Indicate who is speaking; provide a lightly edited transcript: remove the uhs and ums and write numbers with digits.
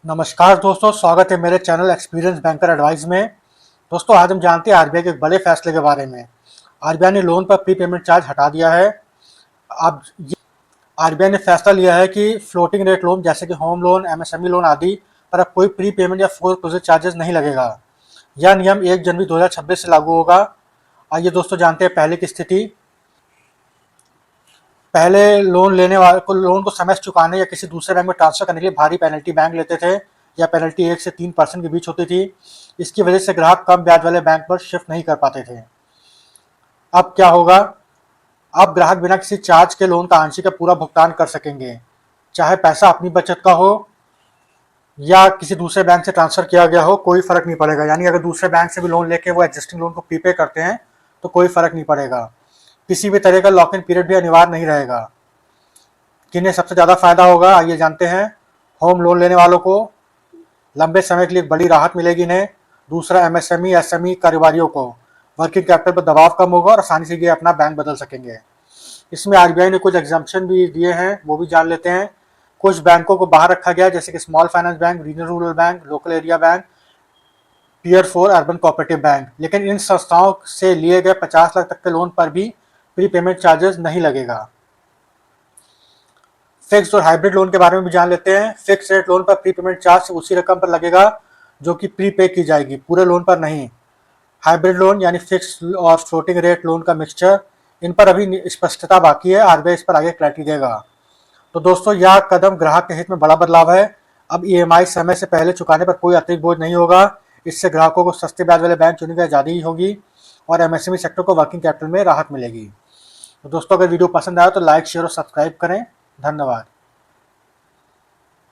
Speaker 1: नमस्कार दोस्तों, स्वागत है मेरे चैनल एक्सपीरियंस बैंकर एडवाइस में। दोस्तों, आज हम जानते हैं आरबीआई के एक बड़े फैसले के बारे में। आरबीआई ने लोन पर प्री पेमेंट चार्ज हटा दिया है। अब आरबीआई ने फैसला लिया है कि फ्लोटिंग रेट लोन जैसे कि होम लोन, एमएसएमई लोन आदि पर अब कोई प्री पेमेंट या फोर प्रोसेस चार्जेस नहीं लगेगा। यह नियम 1 जनवरी 2026 से लागू होगा। आइए दोस्तों जानते हैं पहले की स्थिति। पहले लोन लेने वाले को लोन को समय से चुकाने या किसी दूसरे बैंक में ट्रांसफर करने के लिए भारी पेनल्टी बैंक लेते थे, या पेनल्टी 1 से 3% के बीच होती थी। इसकी वजह से ग्राहक कम ब्याज वाले बैंक पर शिफ्ट नहीं कर पाते थे। अब क्या होगा? अब ग्राहक बिना किसी चार्ज के लोन का आंशिक या पूरा भुगतान कर सकेंगे, चाहे पैसा अपनी बचत का हो या किसी दूसरे बैंक से ट्रांसफर किया गया हो, कोई फर्क नहीं पड़ेगा। यानी अगर दूसरे बैंक से भी लोन लेके वो एग्जिस्टिंग लोन को प्रीपे करते हैं तो कोई फर्क नहीं पड़ेगा। किसी भी तरह का लॉक इन पीरियड भी अनिवार्य नहीं रहेगा। किन्हें सबसे ज़्यादा फायदा होगा, आइए जानते हैं। होम लोन लेने वालों को लंबे समय के लिए एक बड़ी राहत मिलेगी इन्हें। दूसरा, एमएसएमई एसएमई कारोबारियों को वर्किंग कैपिटल पर दबाव कम होगा और आसानी से ये अपना बैंक बदल सकेंगे। इसमें आरबीआई ने कुछ एग्जाम्पशन भी दिए हैं, वो भी जान लेते हैं। कुछ बैंकों को बाहर रखा गया है, जैसे कि small finance bank, regional rural bank, local area bank, tier 4 urban cooperative bank. लेकिन इन संस्थाओं से लिए गए 50 लाख तक के लोन पर भी प्री पेमेंट चार्जेस नहीं लगेगा। फिक्स्ड और हाइब्रिड लोन के बारे में भी जान लेते हैं। फिक्स रेट लोन पर प्री पेमेंट चार्ज उसी रकम पर लगेगा जो कि प्री पे की जाएगी, पूरे लोन पर नहीं। हाइब्रिड लोन यानी फिक्स और फ्लोटिंग रेट लोन का मिक्सचर, इन पर अभी स्पष्टता बाकी है। आरबीआई इस पर आगे क्लैरिटी देगा। तो दोस्तों, यह कदम ग्राहक के हित में बड़ा बदलाव है। अब ईएमआई समय से पहले चुकाने पर कोई अतिरिक्त बोझ नहीं होगा। इससे ग्राहकों को सस्ते ब्याज वाले बैंक चुनने की आज़ादी होगी और एमएसएमई सेक्टर को वर्किंग कैपिटल में राहत मिलेगी। तो दोस्तों, अगर वीडियो पसंद आया तो लाइक, शेयर और सब्सक्राइब करें। धन्यवाद।